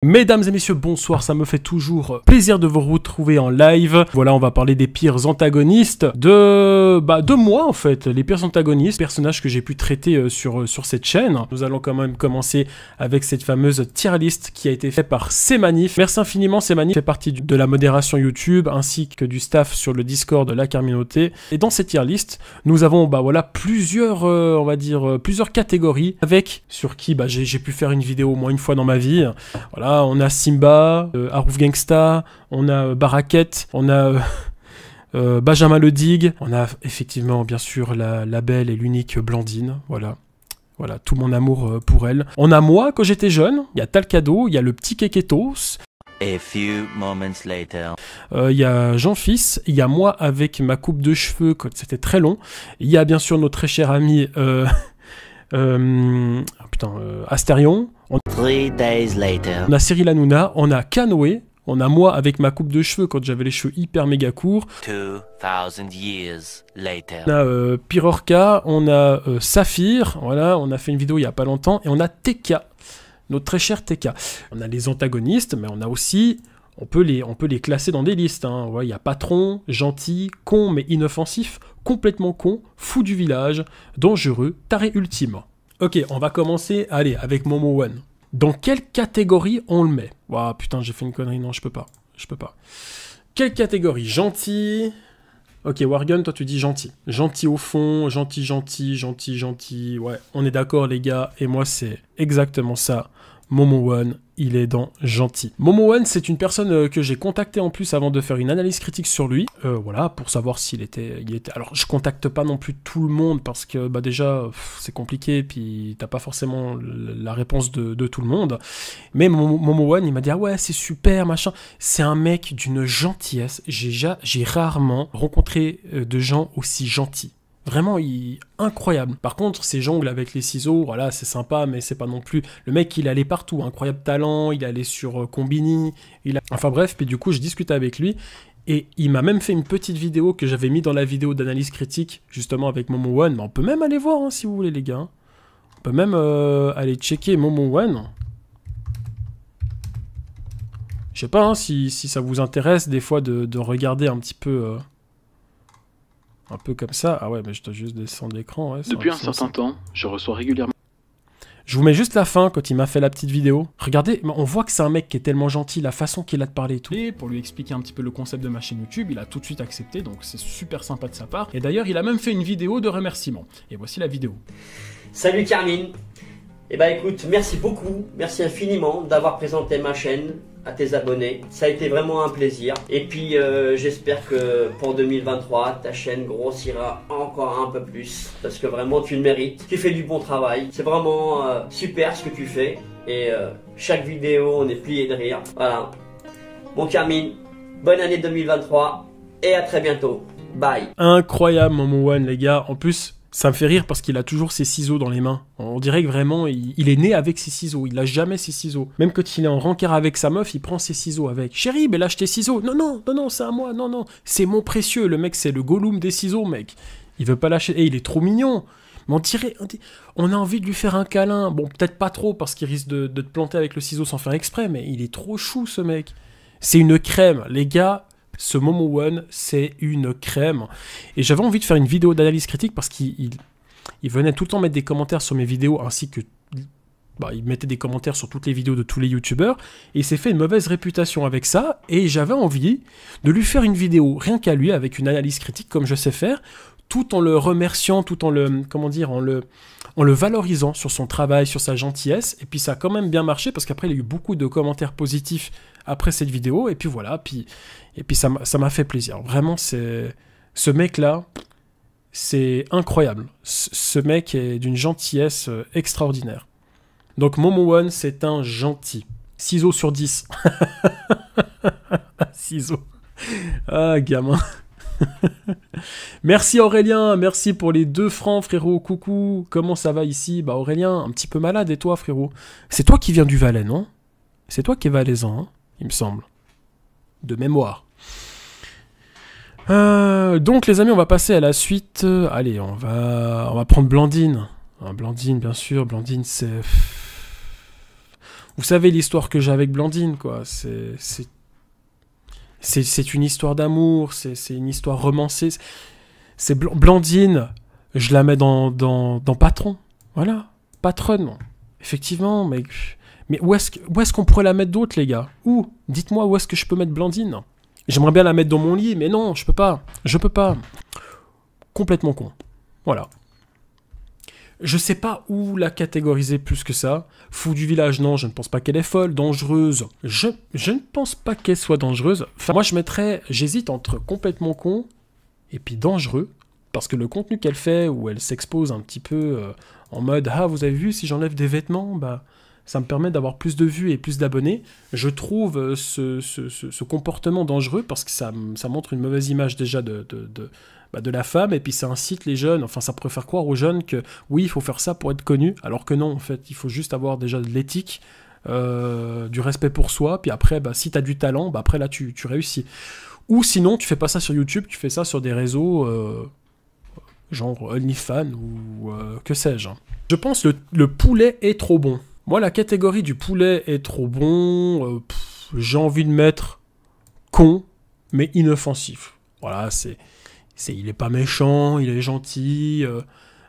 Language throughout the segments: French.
Mesdames et messieurs, bonsoir, ça me fait toujours plaisir de vous retrouver en live. Voilà, on va parler des pires antagonistes de moi en fait, les pires antagonistes, personnages que j'ai pu traiter sur cette chaîne. Nous allons quand même commencer avec cette fameuse tier list qui a été faite par Cmanif. Merci infiniment, Cmanif fait partie de la modération YouTube ainsi que du staff sur le Discord de la communauté. Et dans cette tier list, nous avons voilà plusieurs, on va dire, plusieurs catégories avec sur qui j'ai pu faire une vidéo au moins une fois dans ma vie. Voilà. On a Simba, Harouf Gangsta, on a Baraket, on a Benjamin Le Dig, on a effectivement bien sûr la belle et l'unique Blandine, voilà. Voilà, tout mon amour pour elle. On a moi quand j'étais jeune, il y a Talcado, il y a le petit Keketos. A few moments later. Il y a Jean-Fils, il y a moi avec ma coupe de cheveux quand c'était très long. Il y a bien sûr notre très cher ami Astérion. 3 days later. On a Cyril Hanouna, on a Canoë, on a moi avec ma coupe de cheveux quand j'avais les cheveux hyper méga courts. 2000 years later. On a Pirorca, on a Saphir, voilà, on a fait une vidéo il y a pas longtemps, et on a TK, notre très cher TK. On a les antagonistes, mais on a aussi, on peut les classer dans des listes. Hein. Ouais, il y a patron, gentil, con mais inoffensif, complètement con, fou du village, dangereux, taré ultime. Ok, on va commencer, allez, avec Momo One. Dans quelle catégorie on le met? Ouah, putain, j'ai fait une connerie, non, je peux pas. Quelle catégorie? Gentil. Ok, Wargun, toi tu dis gentil. Gentil au fond, gentil. Ouais, on est d'accord les gars, et moi c'est exactement ça. Momo One, il est dans gentil. Momo One, c'est une personne que j'ai contactée en plus avant de faire une analyse critique sur lui. Voilà, pour savoir s'il était... Alors, je contacte pas non plus tout le monde parce que déjà, c'est compliqué, puis t'as pas forcément la réponse de tout le monde. Mais Momo One, il m'a dit, ah ouais, c'est super, machin. C'est un mec d'une gentillesse. J'ai rarement rencontré de gens aussi gentils. Vraiment, incroyable. Par contre, ses jongles avec les ciseaux, voilà, c'est sympa, mais c'est pas non plus... Le mec, il allait partout, incroyable talent, il allait sur Combini, Enfin bref, puis du coup, je discutais avec lui, et il m'a même fait une petite vidéo que j'avais mis dans la vidéo d'analyse critique, justement avec Momo One, mais on peut même aller voir, hein, si vous voulez, les gars. On peut même aller checker Momo One. Je sais pas hein, si ça vous intéresse, des fois, de regarder un petit peu... Un peu comme ça. Ah ouais, mais je dois juste descendre l'écran. Ouais, depuis un certain temps, je reçois régulièrement... Je vous mets juste la fin quand il m'a fait la petite vidéo. Regardez, on voit que c'est un mec qui est tellement gentil, la façon qu'il a de parler et tout. Et pour lui expliquer un petit peu le concept de ma chaîne YouTube, il a tout de suite accepté, donc c'est super sympa de sa part. Et d'ailleurs, il a même fait une vidéo de remerciement. Et voici la vidéo. Salut Carmine. Eh ben écoute, merci beaucoup, merci infiniment d'avoir présenté ma chaîne à tes abonnés. Ça a été vraiment un plaisir. Et puis j'espère que pour 2023, ta chaîne grossira encore un peu plus. Parce que vraiment tu le mérites. Tu fais du bon travail. C'est vraiment super ce que tu fais. Et chaque vidéo, on est plié de rire. Voilà. Bon Carmine, bonne année 2023 et à très bientôt. Bye. Incroyable Momo One les gars. En plus... Ça me fait rire parce qu'il a toujours ses ciseaux dans les mains. On dirait que vraiment, il est né avec ses ciseaux. Il a jamais ses ciseaux. Même quand il est en rencard avec sa meuf, il prend ses ciseaux avec. Chérie, mais lâche tes ciseaux. Non, c'est à moi. Non. C'est mon précieux. Le mec, c'est le Gollum des ciseaux, mec. Il veut pas lâcher. Et il est trop mignon. Mais on a envie de lui faire un câlin. Bon, peut-être pas trop parce qu'il risque de te planter avec le ciseau sans faire exprès. Mais il est trop chou, ce mec. C'est une crème. Les gars... Ce Momo One, c'est une crème. Et j'avais envie de faire une vidéo d'analyse critique parce qu'il venait tout le temps mettre des commentaires sur mes vidéos ainsi que... il mettait des commentaires sur toutes les vidéos de tous les youtubeurs. Et il s'est fait une mauvaise réputation avec ça. Et j'avais envie de lui faire une vidéo, rien qu'à lui, avec une analyse critique comme je sais faire, tout en le remerciant, tout en le... Comment dire, en le valorisant sur son travail, sur sa gentillesse. Et puis ça a quand même bien marché parce qu'après il y a eu beaucoup de commentaires positifs après cette vidéo. Et puis voilà, et puis ça m'a fait plaisir. Vraiment, ce mec-là, c'est incroyable. Ce mec est d'une gentillesse extraordinaire. Donc Momo One, c'est un gentil. Ciseaux sur 10. Ciseaux. Ah, gamin. Merci Aurélien, merci pour les 2 francs frérot, coucou, comment ça va ici? Bah Aurélien, un petit peu malade et toi frérot? C'est toi qui viens du Valais, non? C'est toi qui es valaisan, hein, il me semble. De mémoire. Donc les amis, on va passer à la suite. Allez, on va prendre Blandine. Blandine, bien sûr, Blandine c'est... Vous savez l'histoire que j'ai avec Blandine, quoi. C'est une histoire d'amour, c'est une histoire romancée. C'est Blandine, je la mets dans Patron. Voilà, patronne. Effectivement, mais où est-ce qu'on pourrait la mettre d'autre, les gars? Où? Dites-moi où est-ce que je peux mettre Blandine? J'aimerais bien la mettre dans mon lit, mais non, je peux pas. Je peux pas. Complètement con. Voilà. Je sais pas où la catégoriser plus que ça. Fou du village, non, je ne pense pas qu'elle est folle. Dangereuse, je ne pense pas qu'elle soit dangereuse. Enfin, moi, j'hésite entre complètement con et puis dangereux. Parce que le contenu qu'elle fait, où elle s'expose un petit peu en mode « Ah, vous avez vu, si j'enlève des vêtements, bah, ça me permet d'avoir plus de vues et plus d'abonnés. » Je trouve ce comportement dangereux parce que ça montre une mauvaise image déjà de la femme, et puis ça incite les jeunes, enfin ça pourrait faire croire aux jeunes que oui, il faut faire ça pour être connu, alors que non, en fait, il faut juste avoir déjà de l'éthique, du respect pour soi, puis après, bah, si t'as du talent, bah, après là, tu réussis. Ou sinon, tu fais pas ça sur YouTube, tu fais ça sur des réseaux, genre OnlyFans, ou que sais-je. Je pense que le poulet est trop bon. Moi, la catégorie du poulet est trop bon, j'ai envie de mettre con, mais inoffensif. Voilà, il est pas méchant, il est gentil,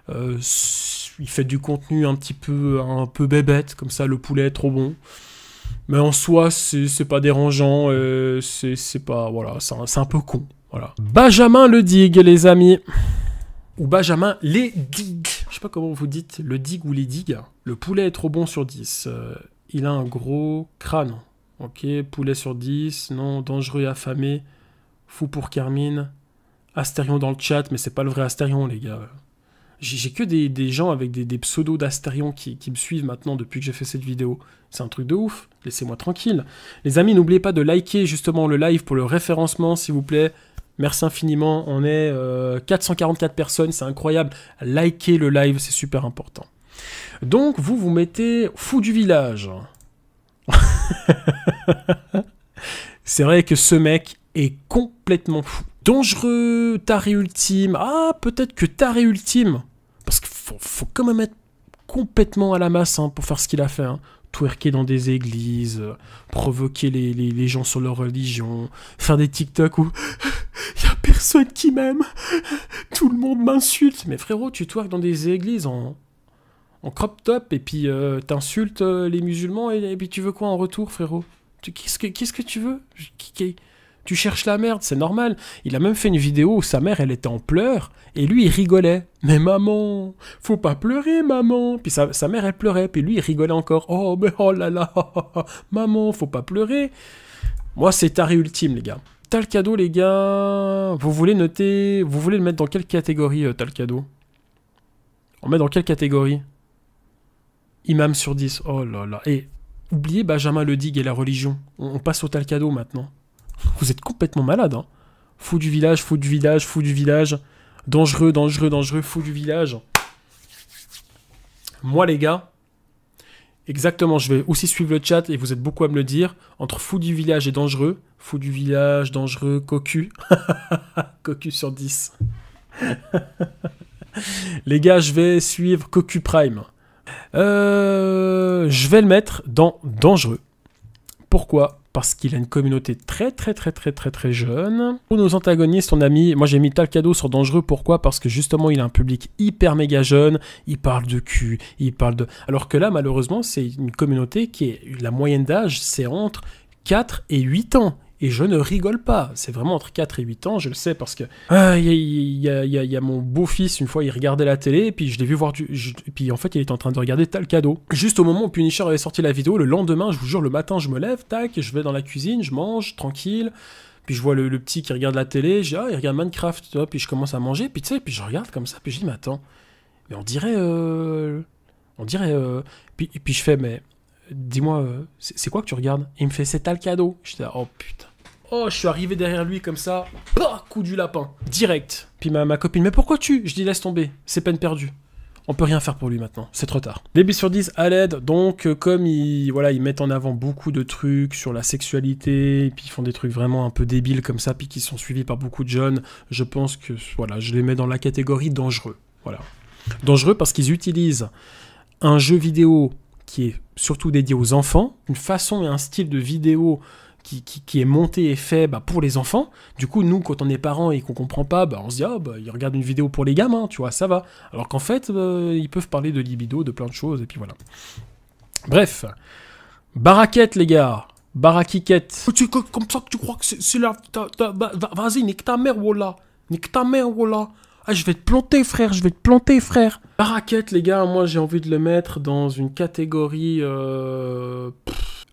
il fait du contenu un peu bébête, comme ça, le poulet est trop bon. Mais en soi, c'est pas dérangeant, c'est pas, voilà, c'est un peu con, voilà. Benjamin le Dig, les amis. Ou Benjamin les Dig. Je sais pas comment vous dites, le Dig ou les Dig. Le poulet est trop bon sur 10. Il a un gros crâne. Ok, poulet sur 10, non, dangereux et affamé. Fou pour Carmine. Astérion dans le chat, mais c'est pas le vrai Astérion, les gars. J'ai que des gens avec des pseudos d'Astérion qui me suivent maintenant depuis que j'ai fait cette vidéo. C'est un truc de ouf. Laissez-moi tranquille. Les amis, n'oubliez pas de liker justement le live pour le référencement, s'il vous plaît. Merci infiniment. On est 444 personnes, c'est incroyable. Likez le live, c'est super important. Donc, vous mettez fou du village. C'est vrai que ce mec est complètement fou. Dangereux, taré ultime. Ah, peut-être que taré ultime. Parce qu'il faut quand même être complètement à la masse hein, pour faire ce qu'il a fait. Hein. Twerker dans des églises, provoquer les gens sur leur religion, faire des TikTok où il n'y a personne qui m'aime, tout le monde m'insulte. Mais frérot, tu twerks dans des églises en crop top et puis t'insultes les musulmans et puis tu veux quoi en retour, frérot? Qu'est-ce que tu veux? Tu cherches la merde, c'est normal. Il a même fait une vidéo où sa mère, elle était en pleurs, et lui, il rigolait. Mais maman, faut pas pleurer, maman. Puis sa mère, elle pleurait, puis lui, il rigolait encore. Oh, mais oh là là, maman, faut pas pleurer. Moi, c'est taré ultime, les gars. Talcado, les gars, vous voulez le mettre dans quelle catégorie, Talcado? On met dans quelle catégorie? Imam sur 10, oh là là. Et oubliez Benjamin le Dig et la religion. On passe au Talcado, maintenant. Vous êtes complètement malade, hein. Fou du village, fou du village, fou du village. Dangereux, dangereux, dangereux, fou du village. Moi, les gars, exactement, je vais aussi suivre le chat et vous êtes beaucoup à me le dire. Entre fou du village et dangereux. Fou du village, dangereux, cocu. Cocu sur 10. Les gars, je vais suivre Cocu Prime. Je vais le mettre dans dangereux. Pourquoi ? Parce qu'il a une communauté très jeune. Pour nos antagonistes, on a mis... Moi, j'ai mis Talcado sur dangereux. Pourquoi? Parce que justement, il a un public hyper méga jeune. Il parle de cul, il parle de... Alors que là, malheureusement, c'est une communauté qui est... La moyenne d'âge, c'est entre 4 et 8 ans. Et je ne rigole pas. C'est vraiment entre 4 et 8 ans, je le sais, parce que... Il y a mon beau-fils, une fois, il regardait la télé, et puis je l'ai vu voir et puis en fait, il était en train de regarder Talcado. Juste au moment où Punisher avait sorti la vidéo, le lendemain, je vous jure, le matin, je me lève, tac, je vais dans la cuisine, je mange, tranquille, puis je vois le petit qui regarde la télé, je dis, ah, il regarde Minecraft, tu vois, puis je commence à manger, puis tu sais, puis je regarde comme ça, puis je dis, mais attends, mais on dirait... Puis je fais, mais... Dis-moi, c'est quoi que tu regardes? Il me fait, c'est Talcado. Je dis, oh putain. Oh, je suis arrivé derrière lui comme ça. Bah, coup du lapin. Direct. Puis ma copine, mais pourquoi tu? Je dis, laisse tomber. C'est peine perdue. On peut rien faire pour lui maintenant. C'est trop tard. Débit sur 10 à l'aide. Donc, comme ils mettent en avant beaucoup de trucs sur la sexualité, et puis ils font des trucs vraiment un peu débiles comme ça, puis qui sont suivis par beaucoup de jeunes, je pense que, voilà, je les mets dans la catégorie dangereux. Voilà. Dangereux parce qu'ils utilisent un jeu vidéo qui est surtout dédié aux enfants, une façon et un style de vidéo qui est monté et fait pour les enfants. Du coup, nous, quand on est parents et qu'on comprend pas, on se dit, ils regardent une vidéo pour les gamins, tu vois, ça va. Alors qu'en fait, ils peuvent parler de libido, de plein de choses, et puis voilà. Bref, baraquette, les gars. Baraquiquette. Comme ça que tu crois que c'est là. Vas-y, nique ta mère, Wallah. Nique ta mère, Wallah. Ah, je vais te planter, frère. Je vais te planter, frère. Baraquette, les gars, moi, j'ai envie de le mettre dans une catégorie...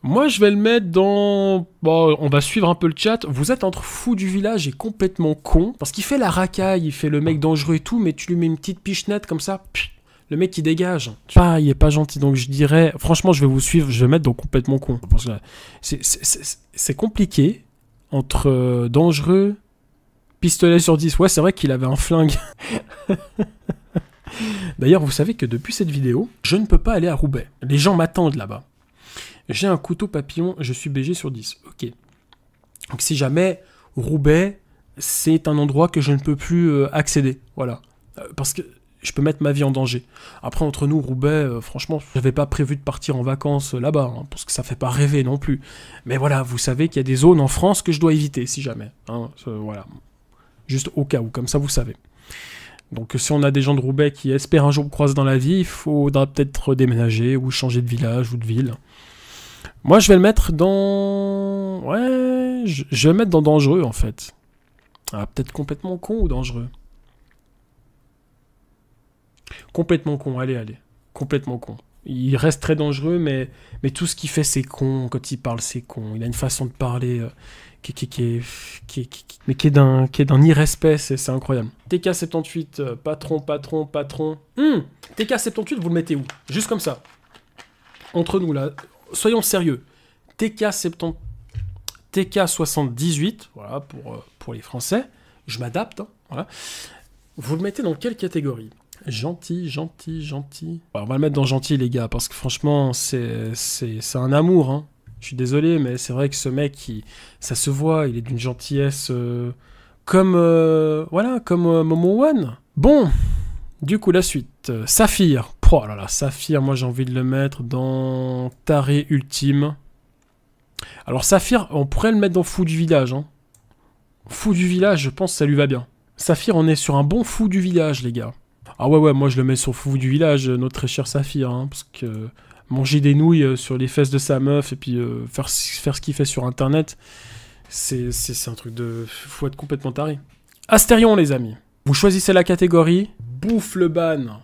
Moi, je vais le mettre dans... Bon, on va suivre un peu le chat. Vous êtes entre fou du village et complètement con. Parce qu'il fait la racaille, il fait le mec dangereux et tout, mais tu lui mets une petite pichenette comme ça. Le mec, il dégage. Il est pas gentil. Donc, je dirais... Franchement, je vais vous suivre. Je vais mettre dans complètement con. Parce que c'est compliqué. Entre dangereux, pistolet sur 10. Ouais, c'est vrai qu'il avait un flingue. D'ailleurs, vous savez que depuis cette vidéo, je ne peux pas aller à Roubaix. Les gens m'attendent là-bas. J'ai un couteau papillon, je suis BG sur 10. Ok. Donc si jamais Roubaix, c'est un endroit que je ne peux plus accéder. Voilà. Parce que je peux mettre ma vie en danger. Après, entre nous, Roubaix, franchement, je n'avais pas prévu de partir en vacances là-bas, hein, parce que ça fait pas rêver non plus. Mais voilà, vous savez qu'il y a des zones en France que je dois éviter, si jamais. Hein, voilà. Juste au cas où, comme ça vous savez. Donc si on a des gens de Roubaix qui espèrent un jour me croiser dans la vie, il faudra peut-être déménager ou changer de village ou de ville. Moi, je vais le mettre dans... Ouais, je vais le mettre dans dangereux, en fait. Ah, peut-être complètement con ou dangereux. Complètement con, allez. Complètement con. Il reste très dangereux, mais tout ce qu'il fait, c'est con. Quand il parle, c'est con. Il a une façon de parler qui est d'un irrespect, c'est incroyable. TK78, patron. TK78, vous le mettez où? Juste comme ça. Entre nous, là. Soyons sérieux. TK78, voilà, pour les Français. Je m'adapte, hein, voilà. Vous le mettez dans quelle catégorie? Gentil. Alors, on va le mettre dans gentil, les gars, parce que franchement, c'est un amour, hein. Je suis désolé, mais c'est vrai que ce mec, ça se voit, il est d'une gentillesse comme Momo One. Bon, du coup, la suite. Saphir. Oh là là, Saphir, moi j'ai envie de le mettre dans taré ultime. Alors Saphir, on pourrait le mettre dans fou du village. Hein. Fou du village, je pense que ça lui va bien. Saphir, on est sur un bon fou du village, les gars. Ah ouais, moi je le mets sur fou du village, notre très cher Saphir. Hein, parce que manger des nouilles sur les fesses de sa meuf et puis faire ce qu'il fait sur Internet, c'est un truc de... Faut être complètement taré. Astérion, les amis. Vous choisissez la catégorie. Bouffe le ban.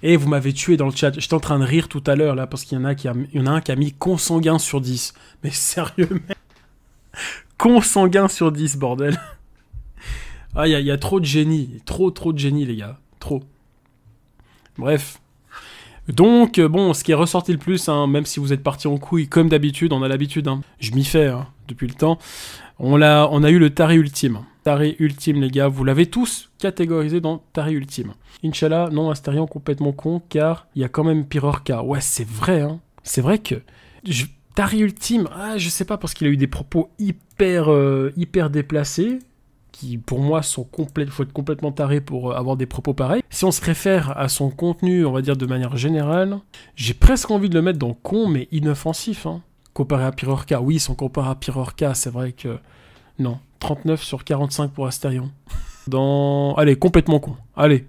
Et vous m'avez tué dans le chat. J'étais en train de rire tout à l'heure là parce qu'il y en a un qui a mis consanguin sur 10. Mais sérieux, mec. Consanguin sur 10, bordel. Ah, il y a trop de génie. Trop de génie, les gars. Trop. Bref. Donc, bon, ce qui est ressorti le plus, hein, même si vous êtes partis en couille, comme d'habitude, on a l'habitude, hein, je m'y fais hein, depuis le temps, on a eu le taré ultime. Taré ultime, les gars, vous l'avez tous catégorisé dans taré ultime. Inch'Allah, non, Astérion complètement con, car il y a quand même Pirorca. Ouais, c'est vrai, hein. C'est vrai que... Taré ultime, je sais pas, parce qu'il a eu des propos hyper déplacés, qui pour moi sont complets, faut être complètement taré pour avoir des propos pareils. Si on se réfère à son contenu, on va dire de manière générale, j'ai presque envie de le mettre dans con, mais inoffensif, hein. Comparé à Pirorca, oui, si on compare à Pirorca, c'est vrai que... Non, 39 sur 45 pour Astérion. Allez, complètement con. Allez,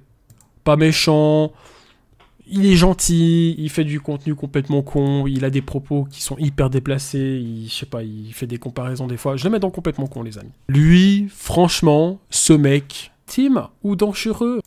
pas méchant, il est gentil, il fait du contenu complètement con, il a des propos qui sont hyper déplacés, je sais pas, il fait des comparaisons des fois. Je le mets dans complètement con, les amis. Lui, franchement, ce mec, Tim ou dangereux?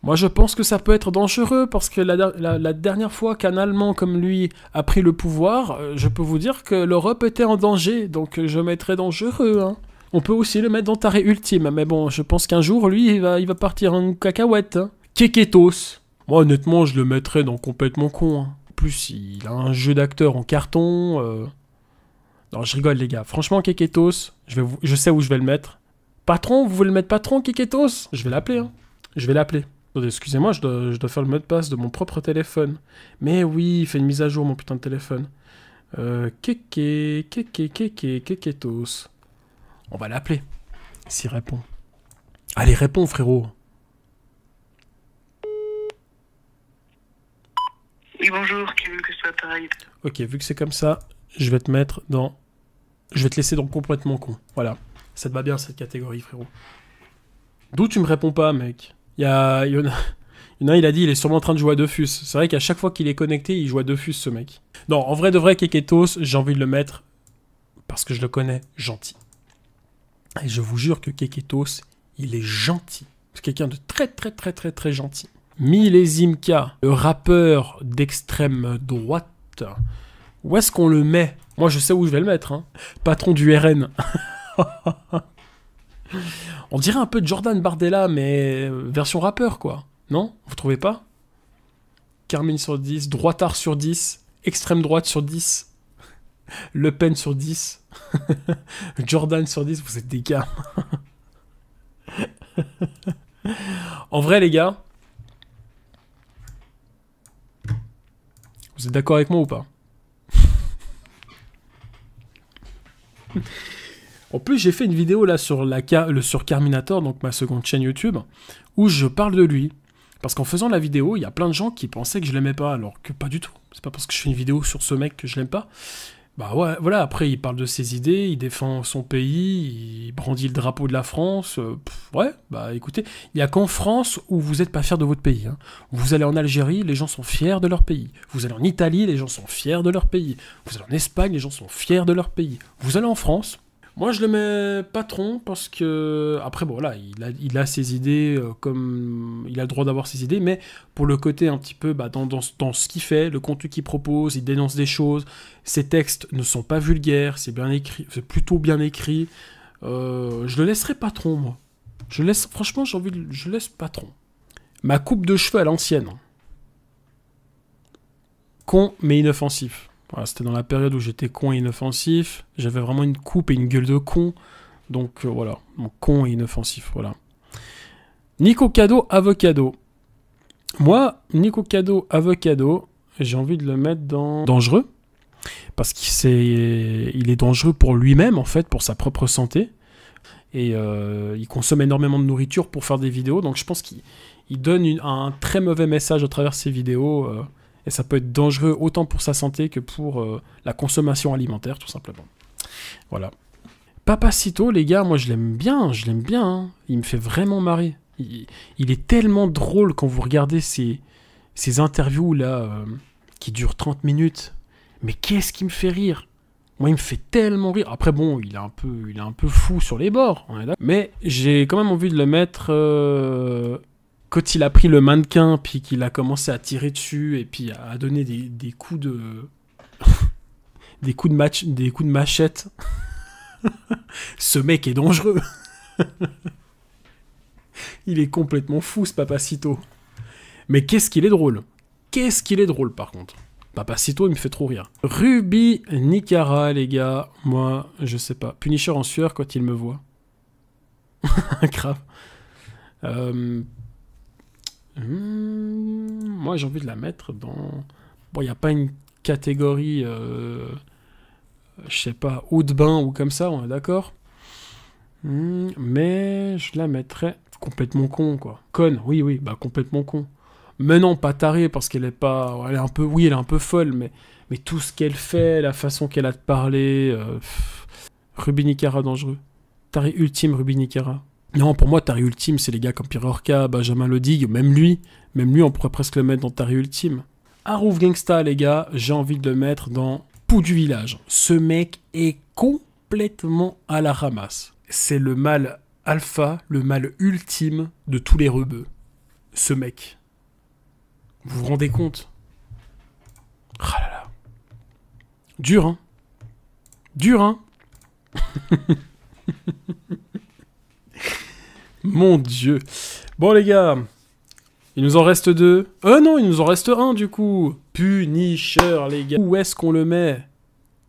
Moi, je pense que ça peut être dangereux, parce que la dernière fois qu'un Allemand comme lui a pris le pouvoir, je peux vous dire que l'Europe était en danger, donc je mettrais dangereux, hein. On peut aussi le mettre dans taré ultime, mais bon, je pense qu'un jour, lui, il va partir en cacahuète. Hein. Keketos. Moi, honnêtement, je le mettrais dans complètement con. Hein. En plus, il a un jeu d'acteur en carton. Non, je rigole, les gars. Franchement, Keketos, je sais où je vais le mettre. Patron, vous voulez le mettre patron, Keketos? Je vais l'appeler, hein. Je vais l'appeler. Excusez-moi, je dois faire le mot de passe de mon propre téléphone. Mais oui, il fait une mise à jour, mon putain de téléphone. Keketos. On va l'appeler, s'il répond. Allez, réponds, frérot. Oui, bonjour, Kevin Costa, pareil. Ok, vu que c'est comme ça, je vais te mettre dans... Je vais te laisser dans complètement con. Voilà. Ça te va bien, cette catégorie, frérot. D'où tu me réponds pas, mec? Il y en a un, il a dit, il est sûrement en train de jouer à Dofus. C'est vrai qu'à chaque fois qu'il est connecté, il joue à Dofus, ce mec. Non, en vrai de vrai, Keketos, j'ai envie de le mettre, parce que je le connais, gentil. Et je vous jure que Keketos, il est gentil. C'est quelqu'un de très très très très très gentil. Millésime-K, le rappeur d'extrême droite. Où est-ce qu'on le met? Moi, je sais où je vais le mettre. Hein. Patron du RN. On dirait un peu Jordan Bardella, mais version rappeur, quoi. Non? Vous trouvez pas? Carmine sur 10, droitard sur 10, extrême droite sur 10, Le Pen sur 10, Jordan sur 10, vous êtes des gars. En vrai, les gars, vous êtes d'accord avec moi ou pas? En plus, j'ai fait une vidéo là sur Carminator, donc ma seconde chaîne YouTube, où je parle de lui. Parce qu'en faisant la vidéo, il y a plein de gens qui pensaient que je l'aimais pas, alors que pas du tout. C'est pas parce que je fais une vidéo sur ce mec que je l'aime pas. Bah ouais, voilà, après il parle de ses idées, il défend son pays, il brandit le drapeau de la France. Ouais, bah écoutez, il y a qu'en France où vous n'êtes pas fiers de votre pays. Hein. Vous allez en Algérie, les gens sont fiers de leur pays. Vous allez en Italie, les gens sont fiers de leur pays. Vous allez en Espagne, les gens sont fiers de leur pays. Vous allez en France... Moi, je le mets patron parce que... Après, bon, voilà, il a ses idées, comme... Il a le droit d'avoir ses idées, mais pour le côté un petit peu bah, dans ce qu'il fait, le contenu qu'il propose, il dénonce des choses, ses textes ne sont pas vulgaires, c'est bien écrit, c'est plutôt bien écrit. Je le laisserai patron, moi. Franchement, je laisse patron. Ma coupe de cheveux à l'ancienne. Con, mais inoffensif. Voilà, c'était dans la période où j'étais con et inoffensif. J'avais vraiment une coupe et une gueule de con. Donc voilà, donc, con et inoffensif, voilà. Nico Cado, Avocado. Moi, Nico Cado, Avocado, j'ai envie de le mettre dans dangereux. Parce qu'il est dangereux pour lui-même, en fait, pour sa propre santé. Et il consomme énormément de nourriture pour faire des vidéos. Donc je pense qu'il donne un très mauvais message à travers ses vidéos. Et ça peut être dangereux autant pour sa santé que pour la consommation alimentaire, tout simplement. Voilà. Papacito, les gars, moi je l'aime bien. Hein. Il me fait vraiment marrer. Il est tellement drôle quand vous regardez ces interviews là qui durent 30 minutes. Mais qu'est-ce qui me fait rire? Moi, il me fait tellement rire. Après, bon, il est un peu fou sur les bords. On est là. Mais j'ai quand même envie de le mettre... Quand il a pris le mannequin, puis qu'il a commencé à tirer dessus, et puis à donner des coups de... des coups de machette. Ce mec est dangereux. Il est complètement fou, ce Papacito. Mais qu'est-ce qu'il est drôle. Qu'est-ce qu'il est drôle, par contre. Papacito, il me fait trop rire. Ruby Nicara, les gars. Moi, je sais pas. Punisher en sueur quand il me voit. Grave. Moi, j'ai envie de la mettre dans... Bon, il n'y a pas une catégorie... je sais pas, eau de bain ou comme ça, on est d'accord. Mais je la mettrais complètement con, quoi. Conne, oui, bah complètement con. Mais non, pas tarée, parce qu'elle est pas... Elle est un peu... Oui, elle est un peu folle, mais tout ce qu'elle fait, la façon qu'elle a de parler... Ruby Nicara, dangereux. Taré ultime, Ruby Nicara. Non, pour moi, Taré ultime, c'est les gars comme Pierre Orca, Benjamin Lodigue, même lui, on pourrait presque le mettre dans Taré ultime. Harouf Gangsta, les gars, j'ai envie de le mettre dans Pou du village. Ce mec est complètement à la ramasse. C'est le mal alpha, le mal ultime de tous les rebeux. Ce mec. Vous vous rendez compte? Ah là là. Dur, hein? Dur, hein? Mon Dieu. Bon, les gars, il nous en reste 2. Non, il nous en reste 1, du coup. Punisher, les gars. Où est-ce qu'on le met?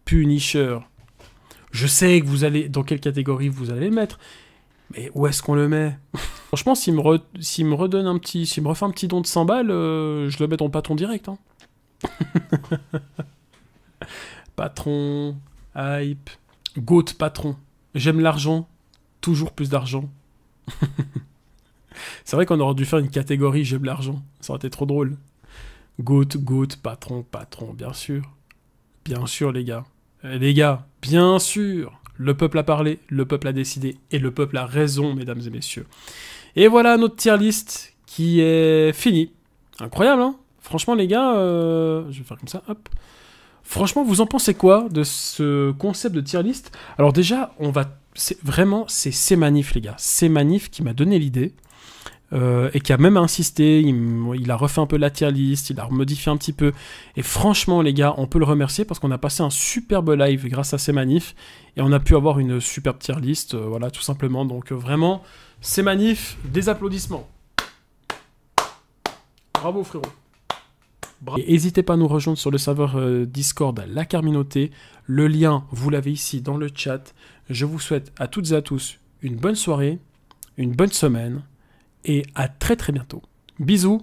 Punisher. Je sais que vous allez... Dans quelle catégorie vous allez le mettre. Mais où est-ce qu'on le met? Franchement, s'il me redonne un petit... S'il me refait un petit don de 100 balles, je le mets dans le patron direct. Hein. Patron... Hype... Goat patron. J'aime l'argent. Toujours plus d'argent. C'est vrai qu'on aurait dû faire une catégorie j'aime l'argent. Ça aurait été trop drôle. Goat, patron, bien sûr. Bien sûr, les gars. Les gars, bien sûr. Le peuple a parlé, le peuple a décidé, et le peuple a raison, mesdames et messieurs. Et voilà notre tier list qui est finie. Incroyable, hein? Franchement, les gars, je vais faire comme ça, hop. Franchement, vous en pensez quoi de ce concept de tier list? Alors déjà, c'est Cmanif, les gars. Cmanif qui m'a donné l'idée. Et qui a même insisté, il a refait un peu la tier list, il a modifié un petit peu. Et franchement, les gars, on peut le remercier parce qu'on a passé un superbe live grâce à Cmanif. Et on a pu avoir une superbe tier list, voilà, tout simplement. Donc vraiment, Cmanif, des applaudissements. Bravo, frérot. Bravo. Et n'hésitez pas à nous rejoindre sur le serveur Discord La Carminoté. Le lien, vous l'avez ici dans le chat. Je vous souhaite à toutes et à tous une bonne soirée, une bonne semaine. Et à très très bientôt. Bisous.